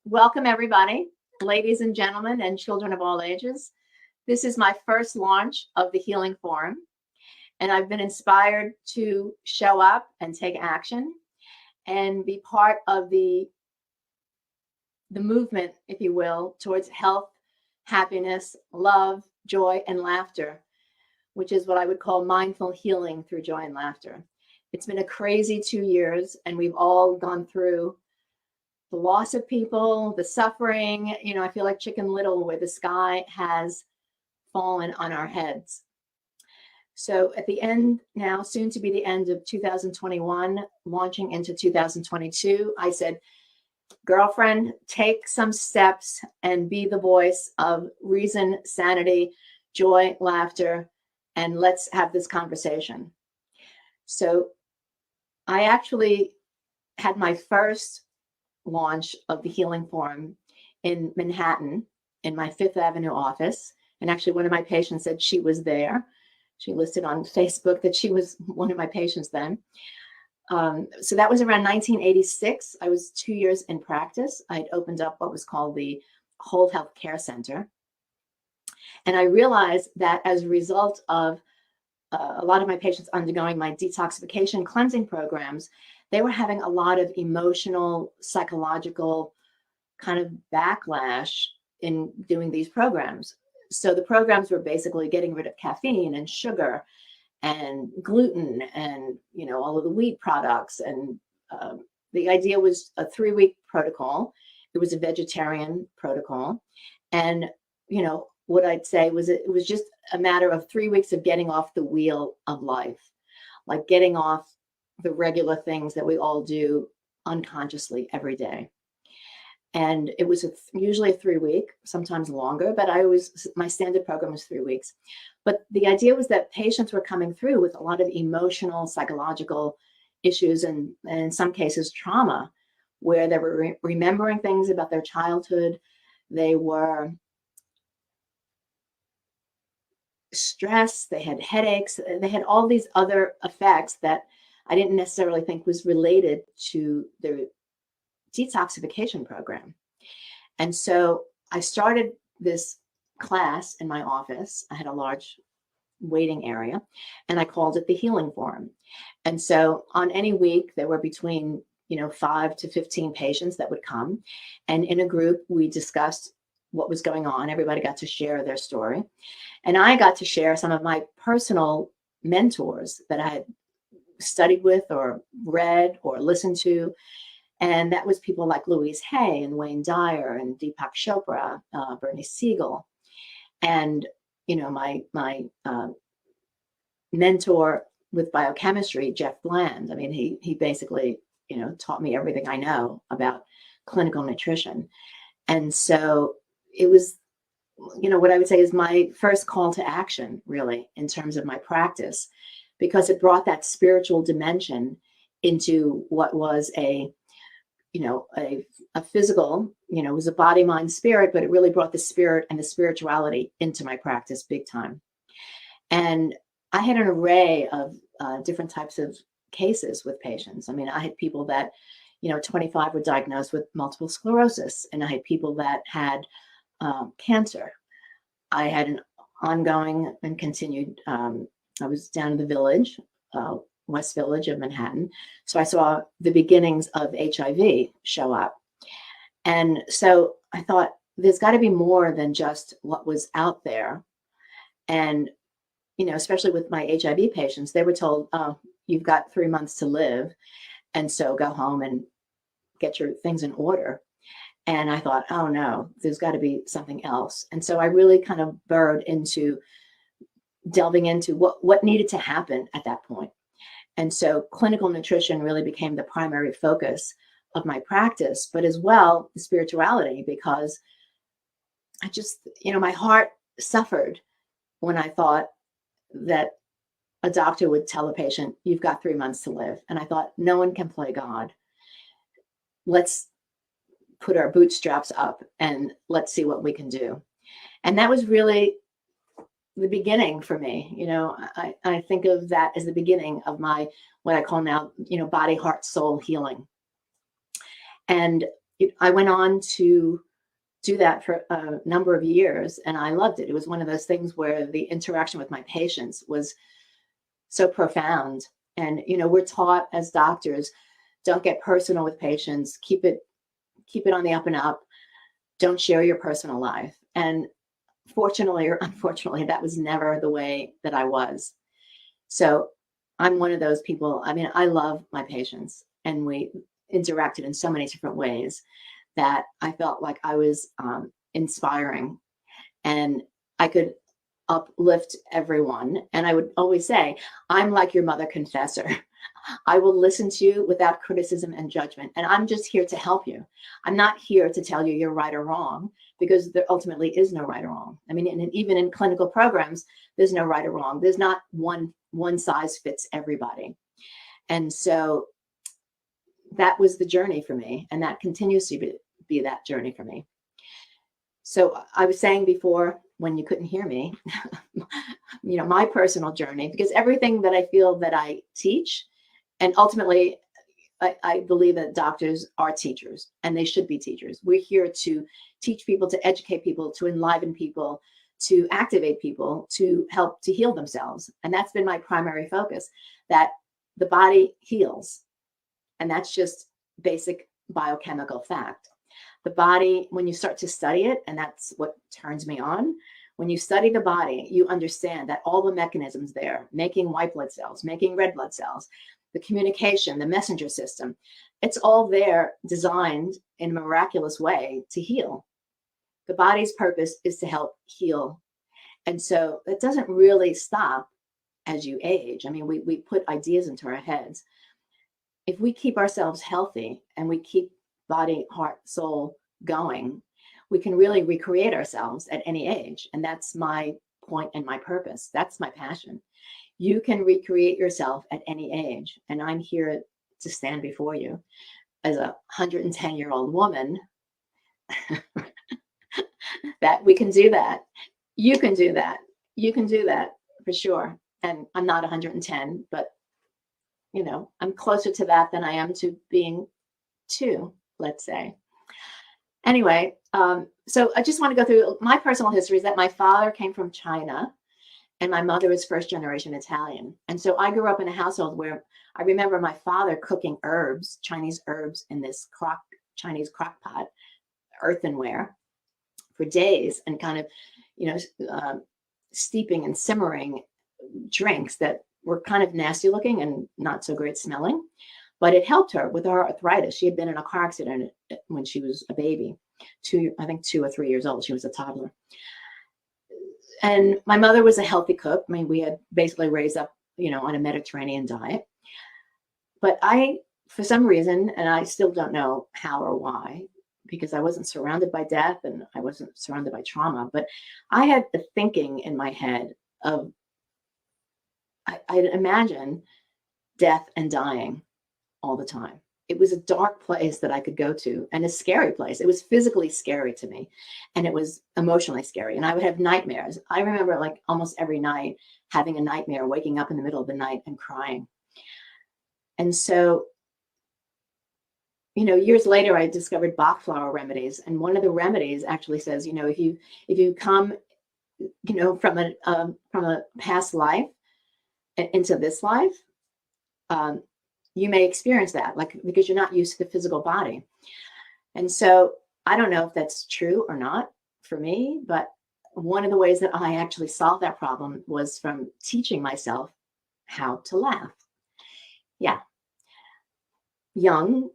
Welcome everybody, ladies and gentlemen, and children of all ages. This is my first launch of the Healing Forum, and I've been inspired to show up and take action and be part of the movement, if you will, towards health, happiness, love, joy, and laughter, which is what I would call mindful healing through joy and laughter. It's been a crazy 2 years, and we've all gone through the loss of people, the suffering. I feel like Chicken Little, where the sky has fallen on our heads. So at the end now, soon to be the end of 2021, launching into 2022, I said, girlfriend, take some steps and be the voice of reason, sanity, joy, laughter, and let's have this conversation. So I actually had my first launch of the Healing Forum in Manhattan in my Fifth Avenue office. And actually one of my patients said she was there. She listed on Facebook that she was one of my patients then. So that was around 1986. I was 2 years in practice. I'd opened up what was called the Whole Health Care Center. And I realized that as a result of a lot of my patients undergoing my detoxification cleansing programs, they were having a lot of emotional, psychological kind of backlash in doing these programs. So the programs were basically getting rid of caffeine and sugar and gluten and, all of the wheat products. And the idea was a 3-week protocol. It was a vegetarian protocol. And, what I'd say was it was just a matter of 3 weeks of getting off the wheel of life, like getting off the regular things that we all do unconsciously every day. And it was usually a 3-week, sometimes longer, but my standard program was 3 weeks. But the idea was that patients were coming through with a lot of emotional, psychological issues, and in some cases trauma, where they were remembering things about their childhood. They were stressed, they had headaches, they had all these other effects that I didn't necessarily think was related to the detoxification program. And so I started this class in my office. I had a large waiting area, and I called it the Healing Forum. And so on any week, there were between 5 to 15 patients that would come, and in a group we discussed what was going on. Everybody got to share their story, and I got to share some of my personal mentors that I had studied with or read or listened to. And that was people like Louise Hay and Wayne Dyer and Deepak Chopra, Bernie Siegel. And, my mentor with biochemistry, Jeff Bland. I mean, he basically, taught me everything I know about clinical nutrition. And so it was, what I would say is my first call to action, really, in terms of my practice, because it brought that spiritual dimension into what was a physical, it was a body, mind, spirit, but it really brought the spirit and the spirituality into my practice big time. And I had an array of different types of cases with patients. I mean, I had people that, 25 were diagnosed with multiple sclerosis, and I had people that had cancer. I had an ongoing and continued, I was down in the Village, West Village of Manhattan. So I saw the beginnings of HIV show up. And so I thought, there's got to be more than just what was out there. And, especially with my HIV patients, they were told, oh, you've got 3 months to live. And so go home and get your things in order. And I thought, oh no, there's got to be something else. And so I really kind of burrowed into delving into what needed to happen at that point. And so clinical nutrition really became the primary focus of my practice, but as well, the spirituality, because I just, my heart suffered when I thought that a doctor would tell a patient, you've got 3 months to live. And I thought, no one can play God. Let's put our bootstraps up and let's see what we can do. And that was really the beginning for me. I think of that as the beginning of my, what I call now, body, heart, soul healing. And I went on to do that for a number of years, and I loved it. It was one of those things where the interaction with my patients was so profound. And we're taught as doctors, don't get personal with patients, keep it on the up and up, don't share your personal life. And fortunately or unfortunately, that was never the way that I was. So I'm one of those people. I mean, I love my patients, and we interacted in so many different ways that I felt like I was inspiring, and I could uplift everyone. And I would always say, I'm like your mother confessor. I will listen to you without criticism and judgment. And I'm just here to help you. I'm not here to tell you you're right or wrong, because there ultimately is no right or wrong. I mean, even in clinical programs, there's no right or wrong. There's not one size fits everybody. And so that was the journey for me. And that continues to be that journey for me. So I was saying before, when you couldn't hear me, my personal journey, because everything that I feel that I teach, and ultimately, I believe that doctors are teachers, and they should be teachers. We're here to teach people, to educate people, to enliven people, to activate people, to help to heal themselves. And that's been my primary focus, that the body heals. And that's just basic biochemical fact. The body, when you start to study it, and that's what turns me on, when you study the body, you understand that all the mechanisms there, making white blood cells, making red blood cells, the communication, the messenger system, it's all there designed in a miraculous way to heal. The body's purpose is to help heal. And so it doesn't really stop as you age. I mean, we put ideas into our heads. If we keep ourselves healthy and we keep body, heart, soul going, we can really recreate ourselves at any age. And that's my point and my purpose. That's my passion. You can recreate yourself at any age. And I'm here to stand before you as a 110-year-old woman that we can do that. You can do that. You can do that for sure. And I'm not 110, but I'm closer to that than I am to being 2, let's say. Anyway, so I just want to go through my personal history. Is that my father came from China, and my mother was first generation Italian. And so I grew up in a household where I remember my father cooking herbs, Chinese herbs, in this Chinese crock pot, earthenware, for days, and kind of, steeping and simmering drinks that were kind of nasty looking and not so great smelling. But it helped her with her arthritis. She had been in a car accident when she was a baby, 2 or 3 years old. She was a toddler. And my mother was a healthy cook. I mean, we had basically raised up, on a Mediterranean diet. But for some reason, and I still don't know how or why, because I wasn't surrounded by death and I wasn't surrounded by trauma, but I had the thinking in my head of, I'd imagine death and dying all the time. It was a dark place that I could go to, and a scary place. It was physically scary to me, and it was emotionally scary. And I would have nightmares. I remember like almost every night having a nightmare, waking up in the middle of the night and crying. And so, years later, I discovered Bach flower remedies. And one of the remedies actually says, if you come, from a past life into this life, you may experience that, because you're not used to the physical body. And so I don't know if that's true or not for me, but one of the ways that I actually solved that problem was from teaching myself how to laugh. Yeah. Young,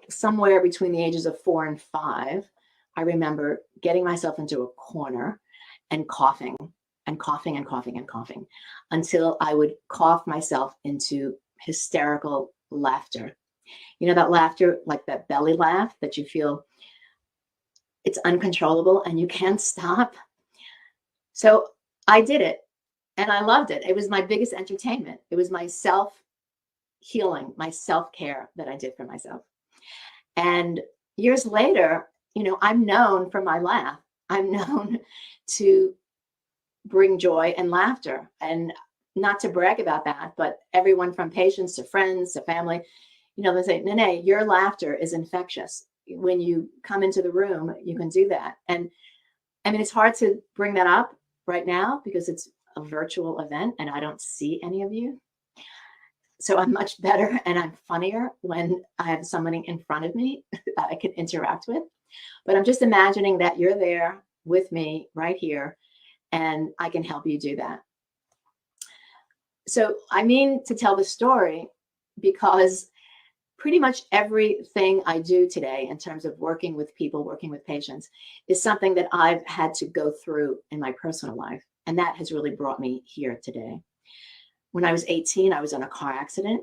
somewhere between the ages of 4 and 5, I remember getting myself into a corner and coughing and coughing and coughing and coughing until I would cough myself into hysterical laughter. That laughter, like that belly laugh that you feel it's uncontrollable and you can't stop. So I did it and I loved it. It was my biggest entertainment. It was my self-healing, my self-care that I did for myself. And years later, I'm known for my laugh. I'm known to bring joy and laughter. And not to brag about that, but everyone from patients to friends to family, they say, Nene, your laughter is infectious. when you come into the room, you can do that. And I mean, it's hard to bring that up right now because it's a virtual event and I don't see any of you. So I'm much better and I'm funnier when I have somebody in front of me that I can interact with. But I'm just imagining that you're there with me right here and I can help you do that. So I mean to tell the story because pretty much everything I do today in terms of working with people, working with patients, is something that I've had to go through in my personal life. And that has really brought me here today. When I was 18, I was in a car accident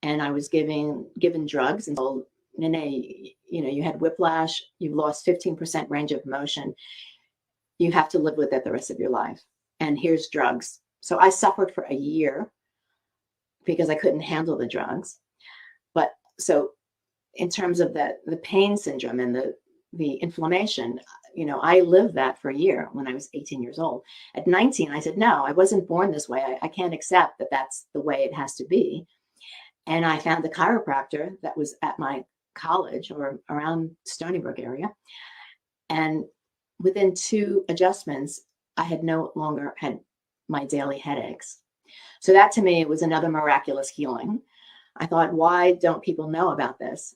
and I was given drugs and told, Nene, you had whiplash, you've lost 15% range of motion. You have to live with it the rest of your life. And here's drugs. So I suffered for a year because I couldn't handle the drugs. But so in terms of the pain syndrome and the inflammation, I lived that for a year when I was 18 years old. At 19, I said, no, I wasn't born this way. I can't accept that that's the way it has to be. And I found a chiropractor that was at my college or around Stony Brook area. And within 2 adjustments, I had no longer had my daily headaches. So that to me was another miraculous healing. I thought, why don't people know about this?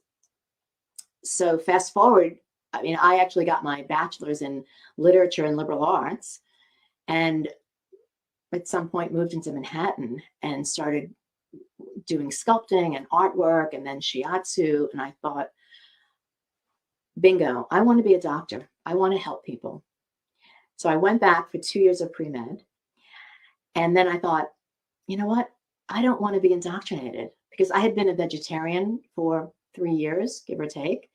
So fast forward, I mean, I actually got my bachelor's in literature and liberal arts, and at some point moved into Manhattan and started doing sculpting and artwork and then shiatsu. And I thought, bingo, I want to be a doctor. I want to help people. So I went back for 2 years of pre-med. And then I thought, you know what? I don't want to be indoctrinated because I had been a vegetarian for 3 years, give or take.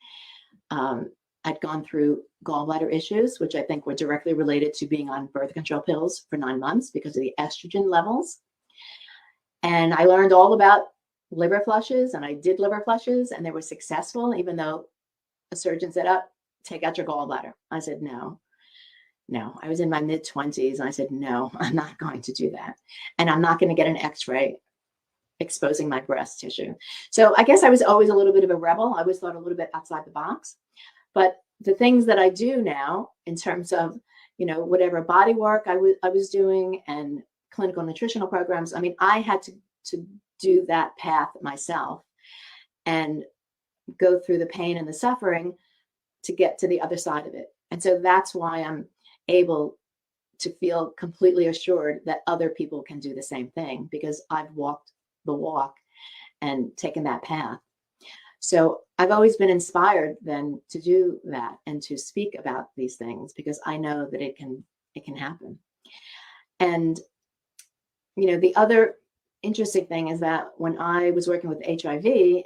I'd gone through gallbladder issues, which I think were directly related to being on birth control pills for 9 months because of the estrogen levels. And I learned all about liver flushes, and I did liver flushes, and they were successful, even though a surgeon said, oh, take out your gallbladder. I said, no. I was in my mid-20s, and I said, no, I'm not going to do that. And I'm not going to get an x-ray exposing my breast tissue. So I guess I was always a little bit of a rebel. I always thought a little bit outside the box. But the things that I do now in terms of, whatever body work I was doing and clinical nutritional programs, I mean, I had to do that path myself and go through the pain and the suffering to get to the other side of it. And so that's why I'm able to feel completely assured that other people can do the same thing because I've walked the walk and taken that path. So I've always been inspired then to do that and to speak about these things because I know that it can happen. And, the other interesting thing is that when I was working with HIV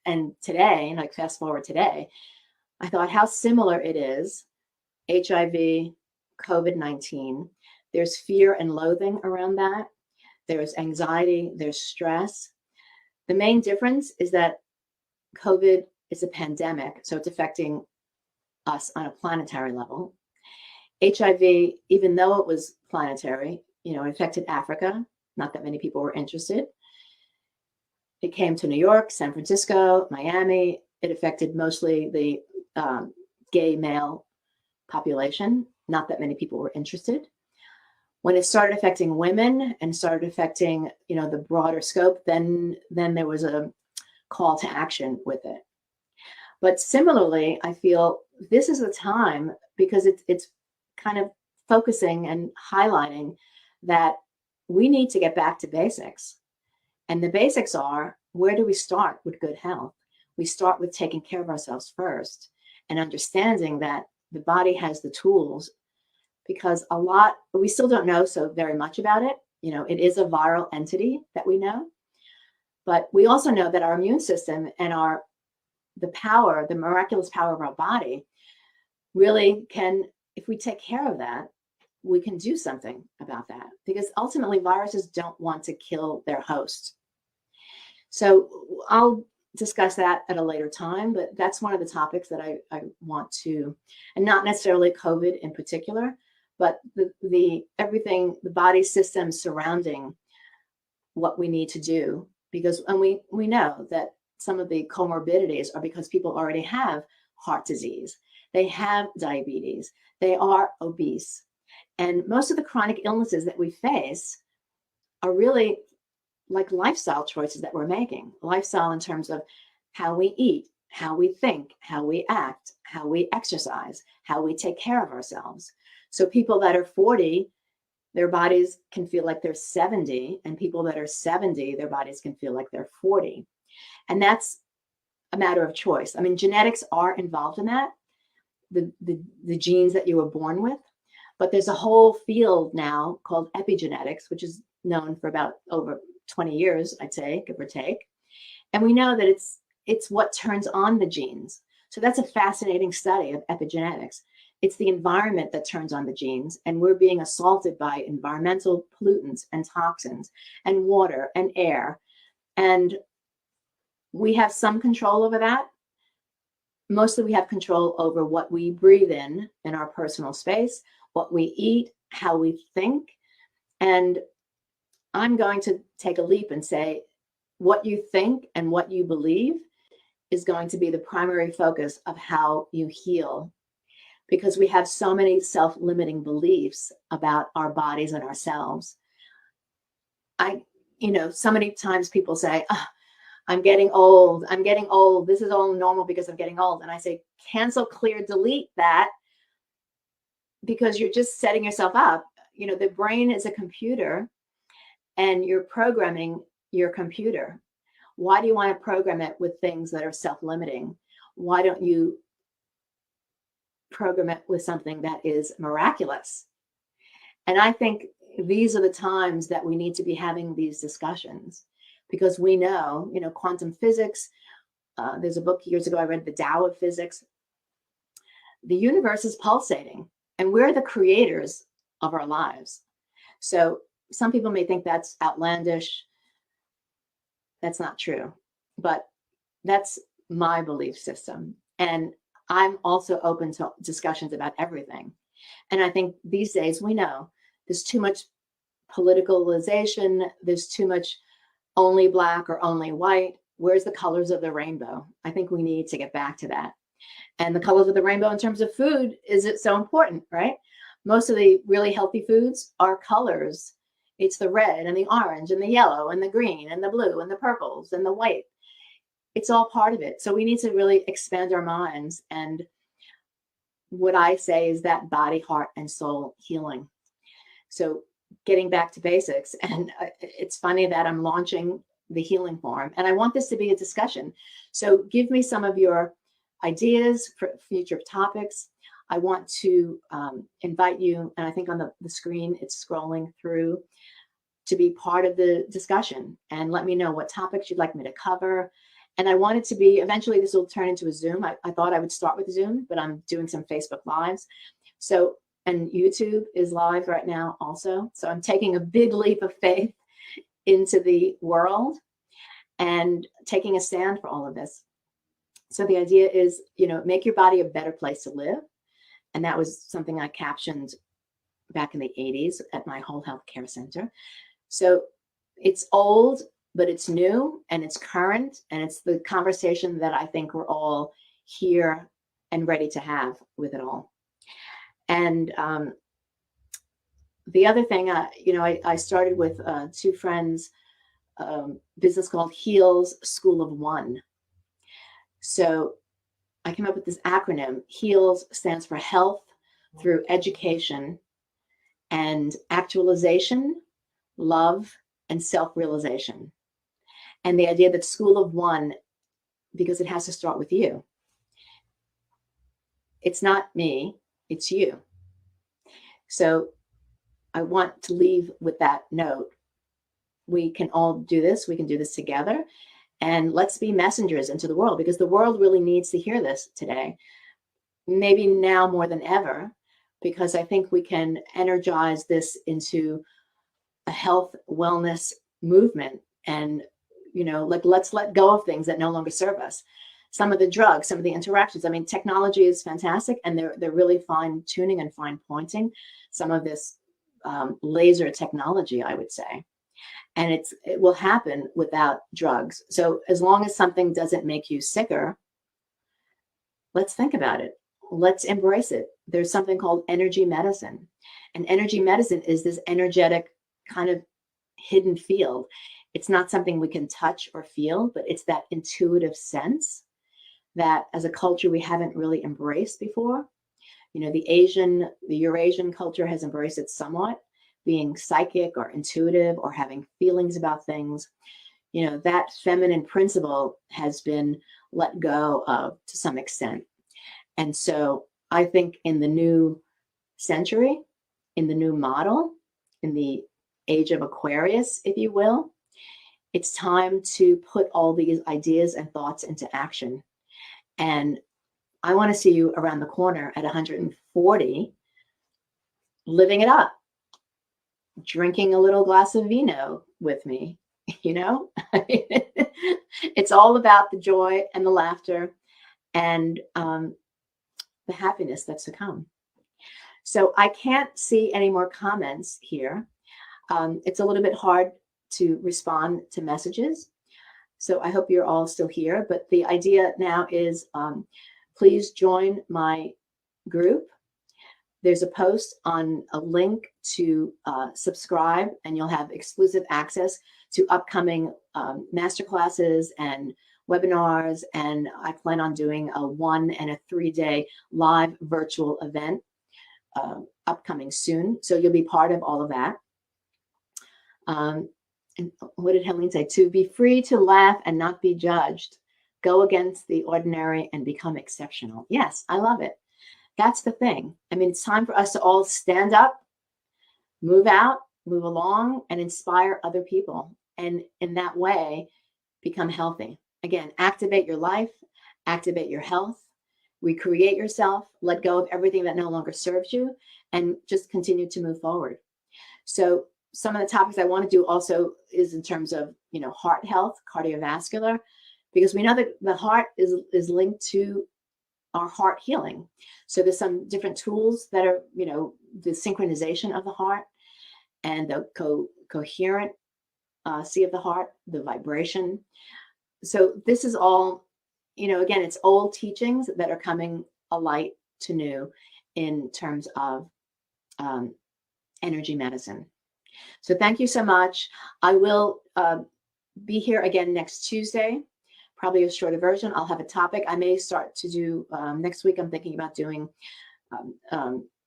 and today, like fast forward today, I thought how similar it is, HIV, COVID-19. There's fear and loathing around that. There's anxiety, there's stress. The main difference is that COVID is a pandemic, so it's affecting us on a planetary level. HIV, even though it was planetary, it affected Africa. Not that many people were interested. It came to New York, San Francisco, Miami. It affected mostly the gay male population. Not that many people were interested. When it started affecting women and started affecting, the broader scope, then there was a call to action with it. But similarly, I feel this is the time because it's kind of focusing and highlighting that we need to get back to basics. And the basics are, where do we start with good health? We start with taking care of ourselves first and understanding that the body has the tools because we still don't know so very much about it. It is a viral entity that we know, but we also know that our immune system and the miraculous power of our body really can, if we take care of that, we can do something about that because ultimately viruses don't want to kill their host. So I'll discuss that at a later time, but that's one of the topics that I want to, and not necessarily COVID in particular, but the everything, the body system surrounding what we need to do, because and we know that some of the comorbidities are because people already have heart disease, they have diabetes, they are obese. And most of the chronic illnesses that we face are really like lifestyle choices that we're making. Lifestyle in terms of how we eat, how we think, how we act, how we exercise, how we take care of ourselves. So people that are 40, their bodies can feel like they're 70, and people that are 70, their bodies can feel like they're 40. And that's a matter of choice. I mean, genetics are involved in that, the genes that you were born with, but there's a whole field now called epigenetics, which is known for about over 20 years, I'd say, give or take. And we know that it's what turns on the genes. So that's a fascinating study of epigenetics. It's the environment that turns on the genes, and we're being assaulted by environmental pollutants and toxins and water and air. And we have some control over that. Mostly we have control over what we breathe in our personal space, what we eat, how we think. And I'm going to take a leap and say what you think and what you believe is going to be the primary focus of how you heal, because we have so many self-limiting beliefs about our bodies and ourselves. So many times people say, oh, I'm getting old. This is all normal because I'm getting old. And I say, cancel, clear, delete that, because you're just setting yourself up. The brain is a computer, and you're programming your computer. Why do you want to program it with things that are self-limiting? Why don't you program it with something that is miraculous? And I think these are the times that we need to be having these discussions, because we know, quantum physics, there's a book years ago I read, The Tao of Physics. The universe is pulsating, and we're the creators of our lives. So some people may think that's outlandish. That's not true, but that's my belief system. And I'm also open to discussions about everything. And I think these days we know there's too much politicalization. There's too much only black or only white. Where's the colors of the rainbow? I think we need to get back to that. And the colors of the rainbow in terms of food, is it so important, right? Most of the really healthy foods are colors. It's the red and the orange and the yellow and the green and the blue and the purples and the white. It's all part of it. So we need to really expand our minds. And what I say is that body, heart, and soul healing. So getting back to basics. And it's funny that I'm launching the Healing Forum, and I want this to be a discussion. So give me some of your ideas for future topics. I want to invite you, and I think on the screen it's scrolling through, to be part of the discussion, and let me know what topics you'd like me to cover. And I want it to be, eventually this will turn into a Zoom. I thought I would start with Zoom, but I'm doing some Facebook Lives. So, and YouTube is live right now also. So I'm taking a big leap of faith into the world and taking a stand for all of this. So the idea is, make your body a better place to live. And that was something I captioned back in the 80s at my Whole Health Care Center. So it's old, but it's new and it's current. And it's the conversation that I think we're all here and ready to have with it all. And the other thing, I started with two friends, business called HEALS School of One. So I came up with this acronym. HEALS stands for health through education and actualization, love, and self-realization. And the idea that School of One, because it has to start with you. It's not me, it's you. So I want to leave with that note. We can all do this. We can do this together. And let's be messengers into the world, because the world really needs to hear this today. Maybe now more than ever, because I think we can energize this into a health wellness movement. And, let's let go of things that no longer serve us. Some of the drugs, some of the interactions. I mean, technology is fantastic, and they're really fine tuning and fine pointing some of this laser technology, I would say. And it will happen without drugs. So as long as something doesn't make you sicker, let's think about it. Let's embrace it. There's something called energy medicine. And energy medicine is this energetic kind of hidden field. It's not something we can touch or feel, but it's that intuitive sense that as a culture we haven't really embraced before. You know, the Eurasian culture has embraced it somewhat, being psychic or intuitive or having feelings about things. You know, that feminine principle has been let go of to some extent. And so I think in the new century, in the new model, in the age of Aquarius, if you will, it's time to put all these ideas and thoughts into action. And I want to see you around the corner at 140, living it up, drinking a little glass of vino with me, you know? It's all about the joy and the laughter and the happiness that's to come. So I can't see any more comments here. It's a little bit hard to respond to messages. So I hope you're all still here. But the idea now is please join my group. There's a post on a link to subscribe, and you'll have exclusive access to upcoming masterclasses and webinars. And I plan on doing a 1 and a 3-day live virtual event upcoming soon. So you'll be part of all of that. And what did Helene say? To be free to laugh and not be judged. Go against the ordinary and become exceptional. Yes, I love it. That's the thing. I mean, it's time for us to all stand up, move out, move along, and inspire other people. And in that way, become healthy. Again, activate your life, activate your health, recreate yourself, let go of everything that no longer serves you, and just continue to move forward. So some of the topics I want to do also is in terms of, you know, heart health, cardiovascular, because we know that the heart is linked to our heart healing. So there's some different tools that are, you know, the synchronization of the heart and the coherent C of the heart, the vibration. So this is all, you know, again, it's old teachings that are coming alight to new in terms of energy medicine. So thank you so much. I will be here again next Tuesday, probably a shorter version. I'll have a topic. I may start to do next week. I'm thinking about doing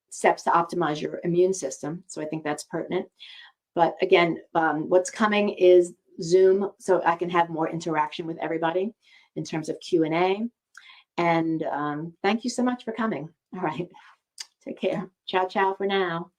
steps to optimize your immune system. So I think that's pertinent. But again, what's coming is Zoom, so I can have more interaction with everybody in terms of Q&A. And thank you so much for coming. All right. Take care. Ciao, ciao for now.